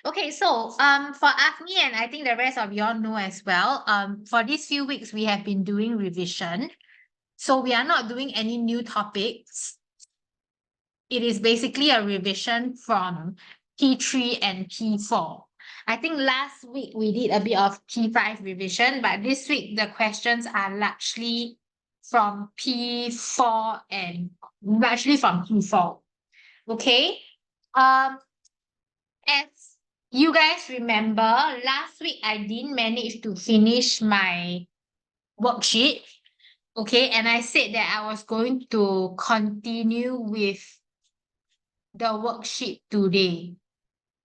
Okay, so for Afni and I think the rest of y'all know as well, for these few weeks we have been doing revision. So we are not doing any new topics. It is basically a revision from P3 and P4. I think last week we did a bit of P5 revision, but this week the questions are largely from P4 and largely from P4. Okay. As you guys remember, last week I didn't manage to finish my worksheet. Okay, and I said that I was going to continue with the worksheet today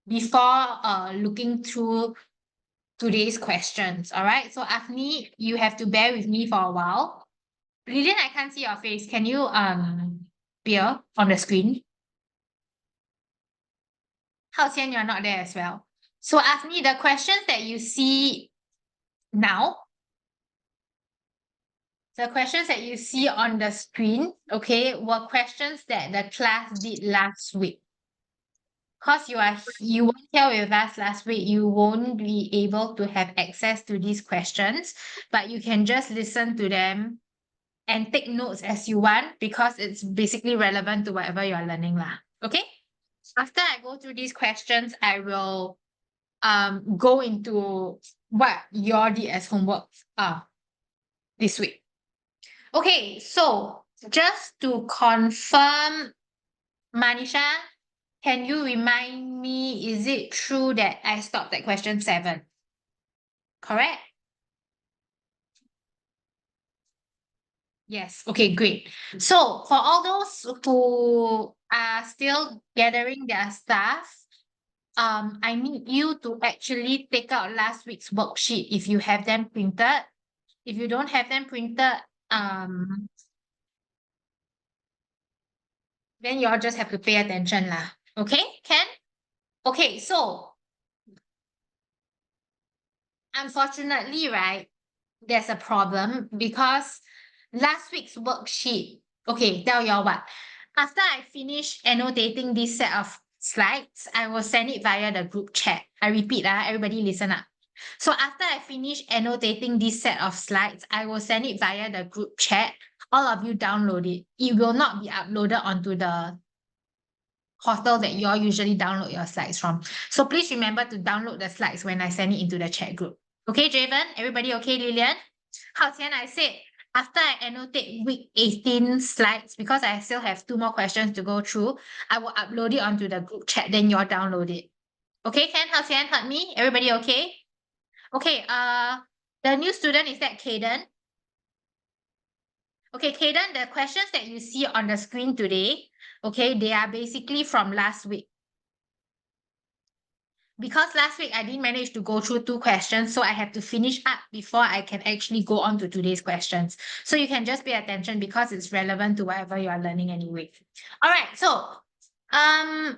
before looking through today's questions. All right. So Afni, you have to bear with me for a while. Lilian, I can't see your face. Can you appear on the screen? Hao Qian, you're not there as well. So Afni, the questions that you see now, the questions that you see on the screen, okay, were questions that the class did last week. Because you weren't here with us last week, you won't be able to have access to these questions, but you can just listen to them and take notes as you want because it's basically relevant to whatever you're learning lah. Okay? After I go through these questions, I will go into what you all did as homework this week. Okay, so just to confirm, Manisha, can you remind me, is it true that I stopped at question 7? Correct? Yes. Okay, great. So for all those who are still gathering their stuff, I need you to actually take out last week's worksheet if you have them printed. If you don't have them printed, then you all just have to pay attention lah. Okay, Ken? Okay, so unfortunately, right, there's a problem because last week's worksheet, okay, tell y'all what. After I finish annotating this set of slides, I will send it via the group chat. I repeat, everybody listen up. So after I finish annotating this set of slides, I will send it via the group chat. All of you download it. It will not be uploaded onto the portal that you all usually download your slides from. So please remember to download the slides when I send it into the chat group. Okay, Javen? Everybody okay, Lilian? Hao Qian, I said, after I annotate week 18 slides, because I still have 2 more questions to go through, I will upload it onto the group chat, then you all download it. Okay, Ken? Hao Qian, heard me? Everybody okay? Okay, the new student, is that Caden? Okay, Caden, the questions that you see on the screen today, okay, they are basically from last week. Because last week I didn't manage to go through 2 questions, so I have to finish up before I can actually go on to today's questions. So you can just pay attention because it's relevant to whatever you are learning anyway. All right, so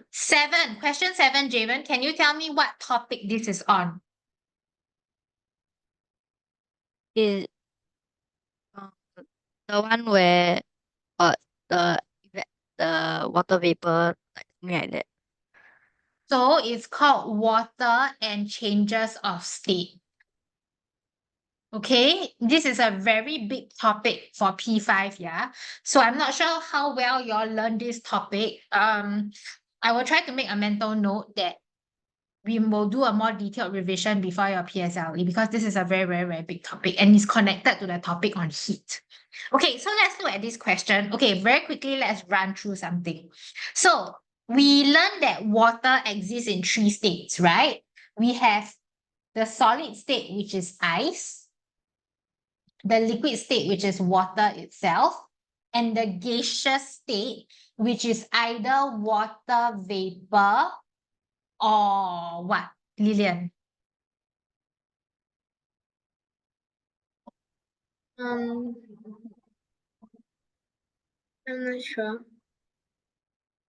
7, question 7, Javen, can you tell me what topic this is on? Is the one where the the water vapor, like something like that. So it's called water and changes of state. Okay, this is a very big topic for P5, yeah. So I'm not sure how well you all learn this topic. I will try to make a mental note that we will do a more detailed revision before your PSLE because this is a very, very, very big topic and it's connected to the topic on heat. Okay, so let's look at this question. Okay, very quickly, let's run through something. So we learned that water exists in 3 states, right? We have the solid state, which is ice, the liquid state, which is water itself, and the gaseous state, which is either water vapor or what, Lilian? I'm not sure.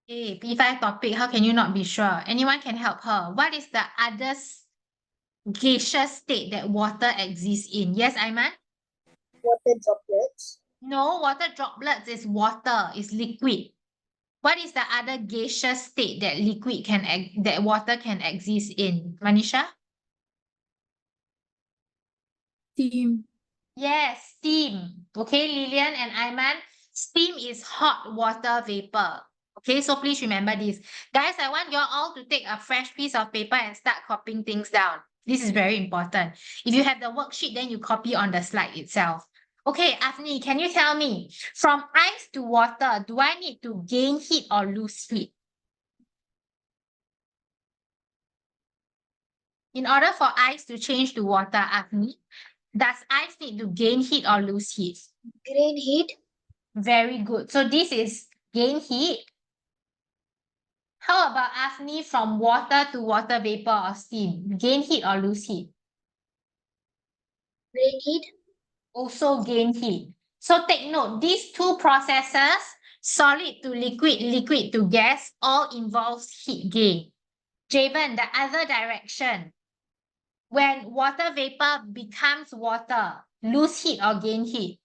Okay, P5 topic, how can you not be sure? Anyone can help her. What is the other gaseous state that water exists in? Yes, Aiman? Water droplets. No, water droplets is water, is liquid. What is the other gaseous state that that water can exist in? Manisha? Steam. Yes, steam. Okay, Lillian and Ayman, steam is hot water vapor. Okay, so please remember this. Guys, I want you all to take a fresh piece of paper and start copying things down. This is very important. If you have the worksheet, then you copy on the slide itself. Okay, Afni, can you tell me, from ice to water, do I need to gain heat or lose heat? In order for ice to change to water, Afni, does ice need to gain heat or lose heat? Gain heat. Very good. So this is gain heat. How about Afni, from water to water vapor or steam? Gain heat or lose heat? Gain heat. Also gain heat. So take note, these two processes, solid to liquid, liquid to gas, all involves heat gain. Javen, the other direction. When water vapor becomes water, lose heat or gain heat?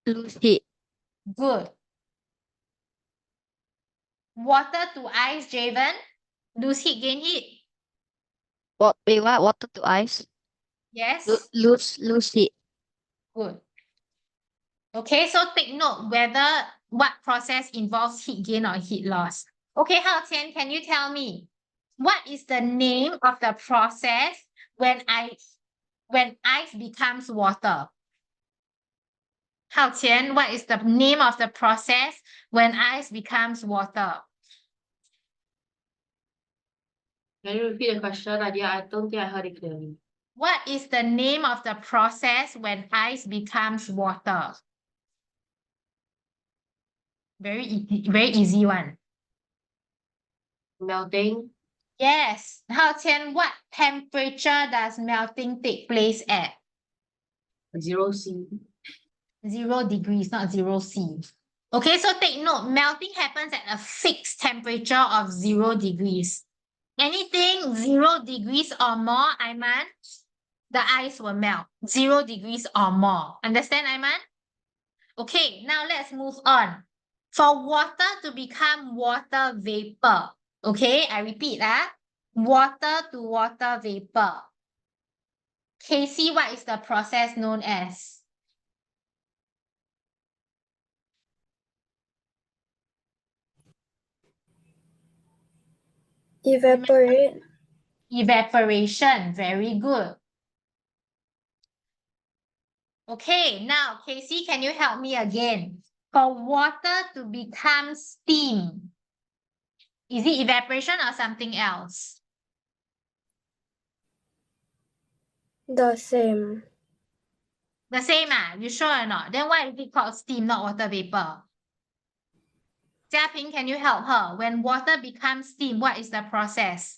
Lose heat. Good. Water to ice, Javen, lose heat, gain heat? What? Wait, what? Water to ice. Yes? Lose heat. Good. Okay, so take note whether what process involves heat gain or heat loss. Okay, Hao Qian, can you tell me what is the name of the process when ice becomes water? Hao Qian, what is the name of the process when ice becomes water? Can you repeat the question, Nadia? I don't think I heard it clearly. What is the name of the process when ice becomes water? Very easy one. Melting, Yes. Hao Qian, what temperature does melting take place at? 0 C. 0 degrees, not 0 C. Okay, so take note, melting happens at a fixed temperature of 0 degrees. Anything 0 degrees or more, Aiman, the ice will melt. 0 degrees or more. Understand, Aiman? Okay, now let's move on. For water to become water vapor, okay, I repeat, water to water vapor. Casey, what is the process known as? Evaporate. Evaporation, very good. Okay, now Casey, can you help me again? For water to become steam, is it evaporation or something else? The same. The same, you sure or not? Then why is it called steam, not water vapor? Jiaping, can you help her? When water becomes steam, what is the process?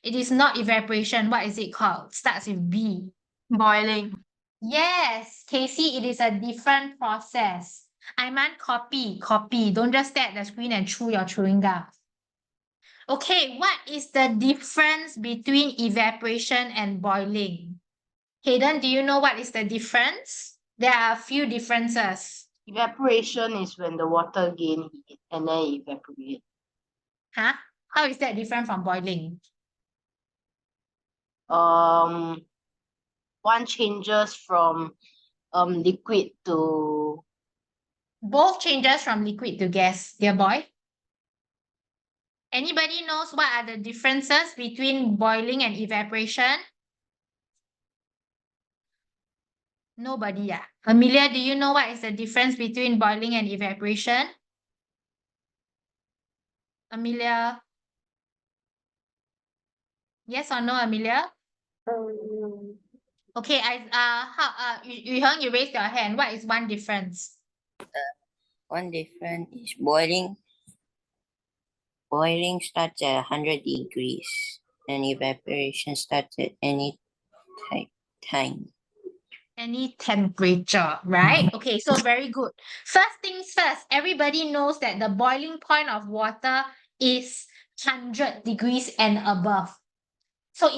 It is not evaporation. What is it called? Starts with B. Boiling. Yes, Casey, it is a different process. I meant copy. Don't just stare at the screen and chew your chewing gum. Okay, what is the difference between evaporation and boiling? Hayden, do you know what is the difference? There are a few differences. Evaporation is when the water gain heat and then evaporate. Huh? How is that different from boiling? One changes from liquid to Both changes from liquid to gas, dear boy. Anybody knows what are the differences between boiling and evaporation? Nobody, Amelia, do you know what is the difference between boiling and evaporation? Amelia? Yes or no, Amelia? Okay, Yu Heng, you raised your hand. What is one difference? One difference is boiling. Boiling starts at 100 degrees and evaporation starts at any time. Any temperature, right? Okay, so very good. First things first, everybody knows that the boiling point of water is 100 degrees and above. So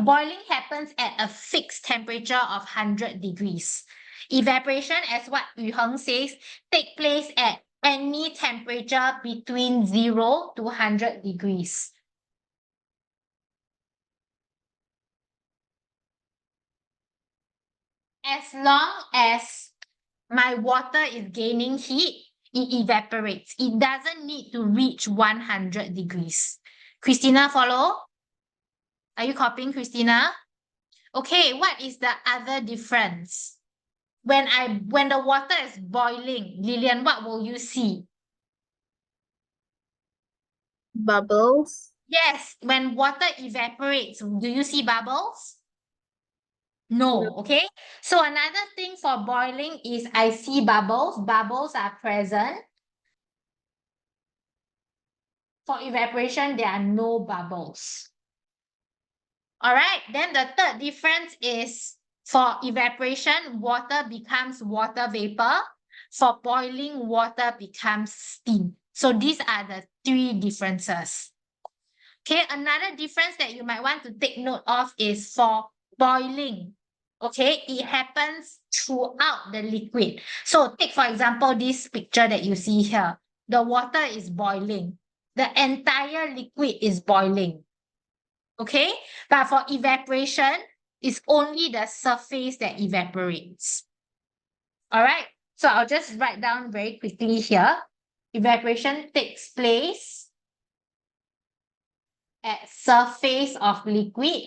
boiling happens at a fixed temperature of 100 degrees. Evaporation, as what Yu Heng says, take place at any temperature between 0 to 100 degrees. As long as my water is gaining heat, it evaporates. It doesn't need to reach 100 degrees. Christina, follow? Are you copying, Christina? Okay, what is the other difference? When the water is boiling, Lillian, what will you see? Bubbles. Yes, when water evaporates, do you see bubbles? No, okay? So another thing for boiling is I see bubbles. Bubbles are present. For evaporation, there are no bubbles. All right, then the third difference is for evaporation, water becomes water vapor. For boiling, water becomes steam. So these are the three differences. Okay, another difference that you might want to take note of is for boiling. Okay, it happens throughout the liquid. So take, for example, this picture that you see here. The water is boiling. The entire liquid is boiling. Okay, but for evaporation, it's only the surface that evaporates. All right, so I'll just write down very quickly here. Evaporation takes place at surface of liquid.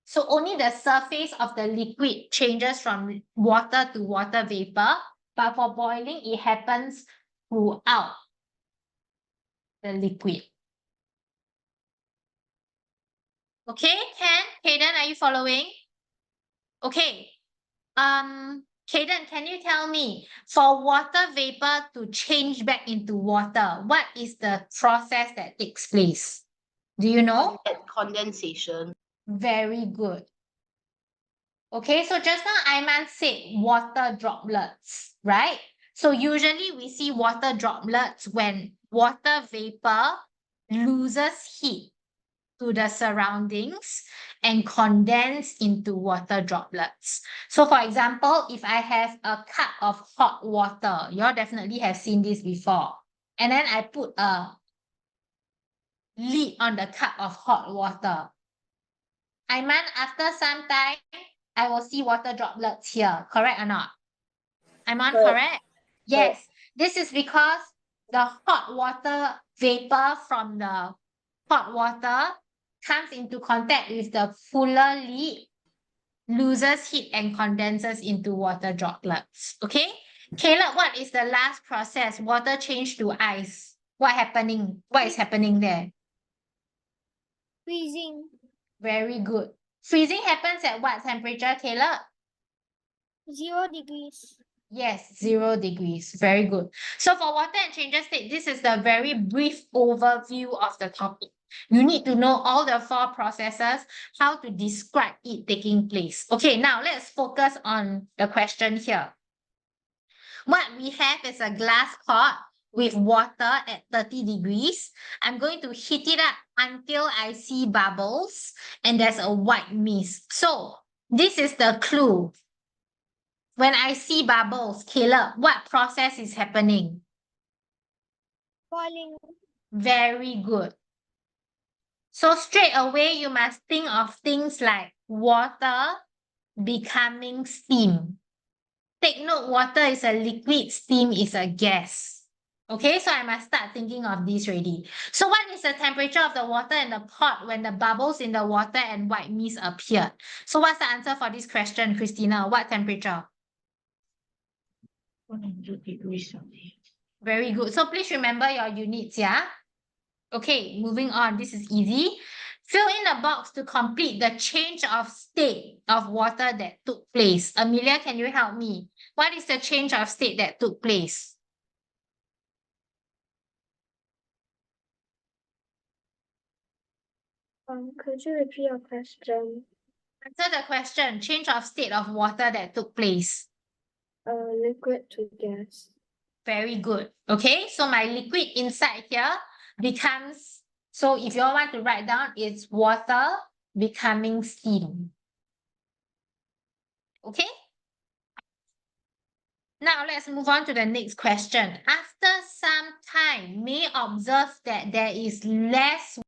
So only the surface of the liquid changes from water to water vapor, but for boiling, it happens throughout the liquid. Okay, Ken, Kaden, are you following? Okay, Kaden, can you tell me, for water vapor to change back into water, what is the process that takes place? Do you know? Condensation. Very good. Okay, so just now Aiman said water droplets, right? So usually we see water droplets when water vapor loses heat to the surroundings and condense into water droplets. So for example, if I have a cup of hot water, you all definitely have seen this before. And then I put a lid on the cup of hot water. Aiman, after some time, I will see water droplets here, correct or not? Aiman, correct? Yes, this is because the hot water vapor from the hot water comes into contact with the cooler lid, loses heat and condenses into water droplets. Okay? Caleb, what is the last process? Water change to ice. What is happening there? Freezing. Very good. Freezing happens at what temperature, Caleb? 0 degrees. Yes, 0 degrees. Very good. So for water and changes state, this is the very brief overview of the topic. You need to know all the 4 processes, how to describe it taking place. Okay, now let's focus on the question here. What we have is a glass pot with water at 30 degrees. I'm going to heat it up until I see bubbles and there's a white mist. So this is the clue. When I see bubbles, Caleb, what process is happening? Boiling. Very good. So straight away, you must think of things like water becoming steam. Take note, water is a liquid, steam is a gas. Okay, so I must start thinking of this already. So what is the temperature of the water in the pot when the bubbles in the water and white mist appeared? So what's the answer for this question, Christina? What temperature? 100 degrees Celsius. Very good. So please remember your units, yeah? Okay, moving on. This is easy. Fill in the box to complete the change of state of water that took place. Amelia, can you help me? What is the change of state that took place? Could you repeat your question? Answer the question. Change of state of water that took place. Liquid to gas. Very good. Okay, so my liquid inside here becomes, so if you all want to write down, it's water becoming steam. Okay? Now let's move on to the next question. After some time, may observe that there is less